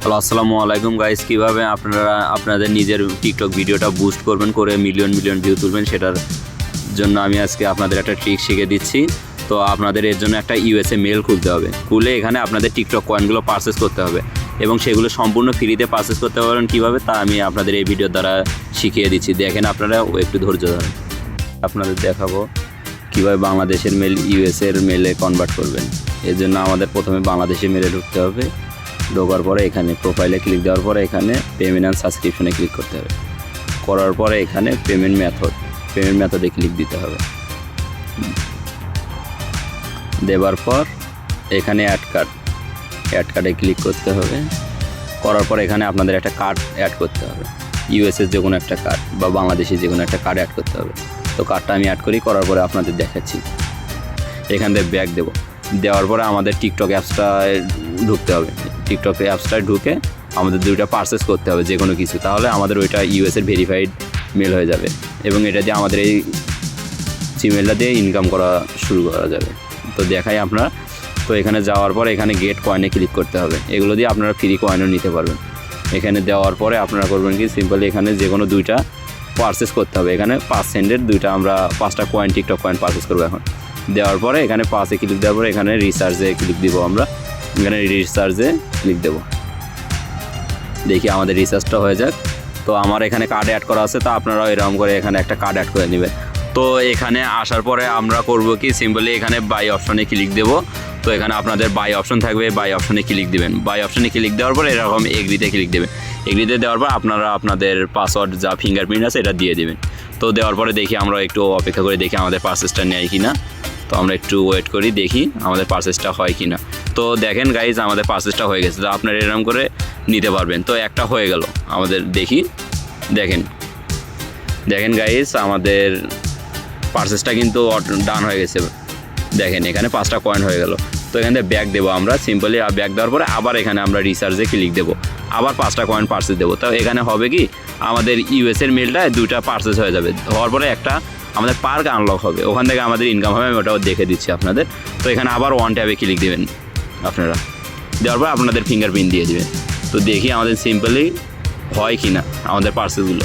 Hello, আসসালামু আলাইকুম guys. কীভাবে আপনারা আপনাদের নিজের টিকটক ভিডিওটা বুস্ট করবেন, করে মিলিয়ন মিলিয়ন ভিউ তুলবেন, সেটার জন্য আমি আজকে আপনাদের একটা ট্রিক শিখে দিচ্ছি। তো আপনাদের এর জন্য একটা ইউএসএ মেল খুলতে হবে। খুলে এখানে আপনাদের টিকটক কয়েনগুলো পারচেস করতে হবে এবং সেগুলো সম্পূর্ণ ফ্রিতে পারচেস করতে পারবেন কীভাবে, তা আমি আপনাদের এই ভিডিওর দ্বারা শিখিয়ে দিচ্ছি। দেখেন, আপনারা একটু ধৈর্য ধরেন। আপনাদের দেখাবো কীভাবে বাংলাদেশের মেল ইউএসএর মেলে কনভার্ট করবেন। এর জন্য আমাদের প্রথমে বাংলাদেশের মেলে ঢুকতে হবে। ঢোকার পরে এখানে প্রোফাইলে ক্লিক দেওয়ার পরে এখানে পেমেন্ট অ্যান্ড সাবস্ক্রিপশনে ক্লিক করতে হবে। করার পরে এখানে পেমেন্ট মেথডে ক্লিক দিতে হবে। দেওয়ার পর এখানে অ্যাড কার্ডে ক্লিক করতে হবে। করার পর এখানে আপনাদের একটা কার্ড অ্যাড করতে হবে। ইউএসএর যে কোনো একটা কার্ড বা বাংলাদেশি যে কোনো একটা কার্ড অ্যাড করতে হবে। তো কার্ডটা আমি অ্যাড করার পরে আপনাদের দেখাচ্ছি। এখান থেকে ব্যাক দেওয়ার পরে আমাদের টিকটক অ্যাপসটায় ঢুকতে হবে। টিকটক অ্যাপসটায় ঢুকে আমাদের দুইটা পারচেস করতে হবে যে কোনো কিছু, তাহলে আমাদের ওইটা ইউএসএর ভেরিফাইড মেল হয়ে যাবে এবং এটা দিয়ে আমাদের এই জিমেলটা দিয়ে ইনকাম করা শুরু করা যাবে। তো দেখাই আপনারা। তো এখানে যাওয়ার পরে এখানে গেট কয়েনে ক্লিক করতে হবে। এগুলো দিয়ে আপনারা ফ্রি কয়েনও নিতে পারবেন। এখানে দেওয়ার পরে আপনারা করবেন কি, সিম্পলি এখানে যে কোনো দুইটা পারচেস করতে হবে। এখানে 5 সেন্টের দুইটা আমরা 5টা কয়েন টিকটক কয়েন পারচেস করবো। এখন দেওয়ার পরে এখানে 5-এ ক্লিক দেওয়ার পরে এখানে রিসার্চে ক্লিক দিব। আমরা এখানে রিসার্চে ক্লিক দেব। দেখি আমাদের রিসার্চটা হয়ে যাক। তো আমার এখানে কার্ড অ্যাড করা আছে, তো আপনারাও এরকম করে এখানে একটা কার্ড অ্যাড করে নেবেন। তো এখানে আসার পরে আমরা করব কি, সিম্পলি এখানে বাই অপশনে ক্লিক দেব। তো এখানে আপনাদের বাই অপশন থাকবে, বাই অপশনে ক্লিক দেবেন। বাই অপশনে ক্লিক দেওয়ার পরে এরকম এগ্রিতে ক্লিক দেবেন। এগ্রিতে দেওয়ার পর আপনারা আপনাদের পাসওয়ার্ড যা ফিঙ্গারপ্রিন্ট আছে এটা দিয়ে দেবেন। তো দেওয়ার পরে দেখি, আমরা একটু অপেক্ষা করে দেখি আমাদের পারচেসটা নেয় কি না। তো আমরা একটু ওয়েট করি, দেখি আমাদের পারচেসটা হয় কি না। তো দেখেন গাইজ, আমাদের পারচেসটা হয়ে গেছে। তো আপনারা এরকম করে নিতে পারবেন। তো একটা হয়ে গেল আমাদের, দেখি। দেখেন গাইজ, আমাদের পারচেসটা কিন্তু ডান হয়ে গেছে। দেখেন এখানে 5টা কয়েন হয়ে গেল। তো এখান থেকে ব্যাক দেবো আমরা। সিম্পলি ব্যাক দেওয়ার পরে আবার এখানে আমরা রিসার্চে ক্লিক দেবো। আবার 5টা কয়েন পারচেস দেবো। তো এখানে হবে কি, আমাদের ইউএসএর মেলটায় 2টা পারচেস হয়ে যাবে। হওয়ার পরে একটা আমাদের পার্ক আনলক হবে, ওখান থেকে আমাদের ইনকাম হবে। আমি ওটাও দেখে দিচ্ছি আপনাদের। তো এখানে আবার 1 ট্যাবে ক্লিক দেবেন আপনারা। দেওয়ার পর আপনাদের ফিঙ্গারপ্রিন্ট দিয়ে দেবেন। তো দেখি আমাদের সিম্পলি হয় কি না আমাদের পার্সেলগুলো।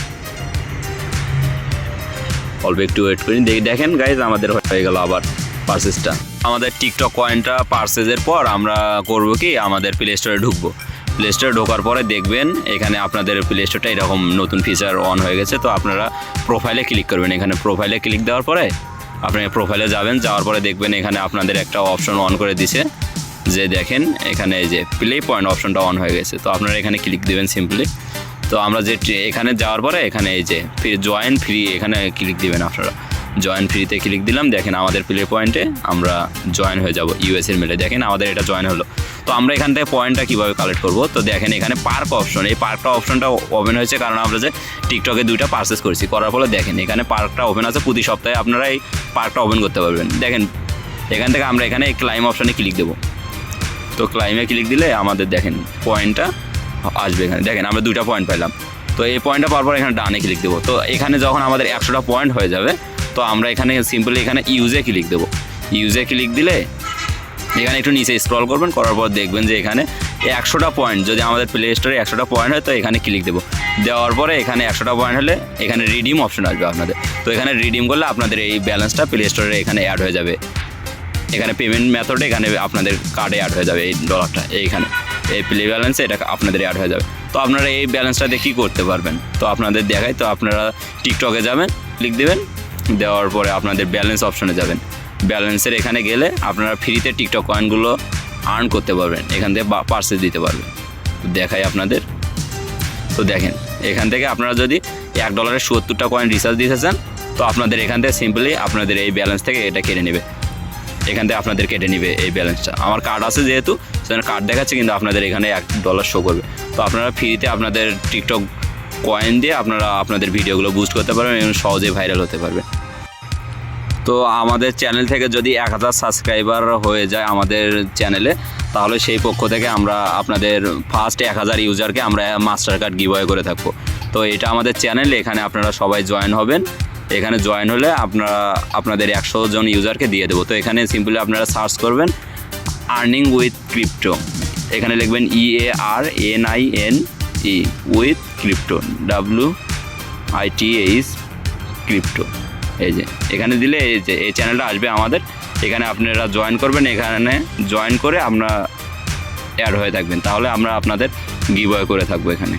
অল্প একটু ওয়েট করি, দেখেন গাইজ, আমাদের হয়ে গেল আবার পারচেসটা। আমাদের টিকটক কয়েনটা পারচেসের পর আমরা করব কি, আমাদের প্লে স্টোরে ঢুকবো। প্লে স্টোরে ঢোকার পরে দেখবেন এখানে আপনাদের প্লে স্টোরটা এরকম নতুন ফিচার অন হয়ে গেছে। তো আপনারা প্রোফাইলে ক্লিক করবেন। এখানে প্রোফাইলে ক্লিক দেওয়ার পরে আপনি প্রোফাইলে যাওয়ার পরে দেখবেন এখানে আপনাদের একটা অপশন অন করে দিছে, যে দেখেন এখানে এই যে প্লে পয়েন্ট অপশনটা অন হয়ে গেছে। তো আপনারা এখানে ক্লিক দেবেন সিম্পলি। তো আমরা যে এখানে যাওয়ার পরে এখানে এই যে জয়েন ফ্রি, এখানে ক্লিক দিবেন আপনারা। জয়েন ফ্রিতে ক্লিক দিলাম। দেখেন আমাদের প্লে পয়েন্টে আমরা জয়েন হয়ে যাব ইউএসএর মেলে। দেখেন আমাদের এটা জয়েন হলো। তো আমরা এখান থেকে পয়েন্টটা কীভাবে কালেক্ট করব, তো দেখেন এখানে পার্ক অপশন, এই পার্কটা অপশনটা ওপেন হয়েছে কারণ আমরা যে টিকটকে 2টা পারচেস করেছি। করার ফলে দেখেন এখানে পার্কটা ওপেন আছে। প্রতি সপ্তাহে আপনারা এই পার্কটা ওপেন করতে পারবেন। দেখেন এখান থেকে আমরা এখানে ক্লাইম অপশনে ক্লিক দেবো। তো ক্লাইমে ক্লিক দিলে আমাদের দেখেন পয়েন্টটা আসবে। এখানে দেখেন আমরা 2টা পয়েন্ট পেলাম। তো এই পয়েন্টটা পাওয়ার পর এখানে ডানে ক্লিক দেবো। তো এখানে যখন আমাদের 100টা পয়েন্ট হয়ে যাবে, তো আমরা এখানে সিম্পলি এখানে ইউজে ক্লিক দেবো। ইউজে ক্লিক দিলে এখানে একটু নিচে স্ক্রল করবেন। করার পর দেখবেন যে এখানে 100টা পয়েন্ট, যদি আমাদের প্লে স্টোরে 100টা পয়েন্ট হয় তো এখানে ক্লিক দেবো। দেওয়ার পরে এখানে 100টা পয়েন্ট হলে এখানে রিডিম অপশন আসবে আপনাদের। তো এখানে রিডিম করলে আপনাদের এই ব্যালেন্সটা প্লে স্টোরে এখানে অ্যাড হয়ে যাবে। এখানে পেমেন্ট মেথডে এখানে আপনাদের কার্ডে অ্যাড হয়ে যাবে। এই ডলারটা এইখানে এই প্লে ব্যালেন্সে এটা আপনাদের অ্যাড হয়ে যাবে। তো আপনারা এই ব্যালেন্সটা দিয়ে কী করতে পারবেন, তো আপনাদের দেখাই। তো আপনারা টিকটকে যাবেন, ক্লিক দেবেন। দেওয়ার পরে আপনাদের ব্যালেন্স অপশনে যাবেন। ব্যালেন্সের এখানে গেলে আপনারা ফ্রিতে টিকটক কয়েনগুলো আর্ন করতে পারবেন। এখান থেকে পারচেস দিতে পারবেন। দেখাই আপনাদের। তো দেখেন এখান থেকে আপনারা যদি $1 70টা কয়েন রিচার্জ দিতে চান, তো আপনাদের এখান থেকে সিম্পলি আপনাদের এই ব্যালেন্স থেকে এটা কেটে নেবে। এখান থেকে আপনাদের কেটে নেবে এই ব্যালেন্সটা। আমার কার্ড আছে যেহেতু, সেখানে কার্ড দেখাচ্ছে, কিন্তু আপনাদের এখানে $1 শো করবে। তো আপনারা ফ্রিতে আপনাদের টিকটক কয়েন দিয়ে আপনারা আপনাদের ভিডিওগুলো বুস্ট করতে পারবেন এবং সহজেই ভাইরাল হতে পারবে। তো আমাদের চ্যানেল থেকে যদি 1000 সাবস্ক্রাইবার হয়ে যায় আমাদের চ্যানেলে, তাহলে সেই পক্ষ থেকে আমরা আপনাদের ফার্স্ট 1000 ইউজারকে আমরা মাস্টার কার্ড গিভওয়ে করে থাকবো। তো এটা আমাদের চ্যানেল, এখানে আপনারা সবাই জয়েন হবেন। এখানে জয়েন হলে আপনাদের 100 জন ইউজারকে দিয়ে দেবো। তো এখানে সিম্পলি আপনারা সার্চ করবেন আর্নিং উইথ ক্রিপ্টো, এখানে লিখবেন EARNINE with crypto WITH crypto. এই যে এখানে দিলে এই যে এই চ্যানেলটা আসবে আমাদের, এখানে আপনারা জয়েন করবেন, এখানে জয়েন করে আমরা অ্যাড হয়ে থাকবেন, তাহলে আমরা আপনাদের গিভওয়ে করে থাকবো এখানে।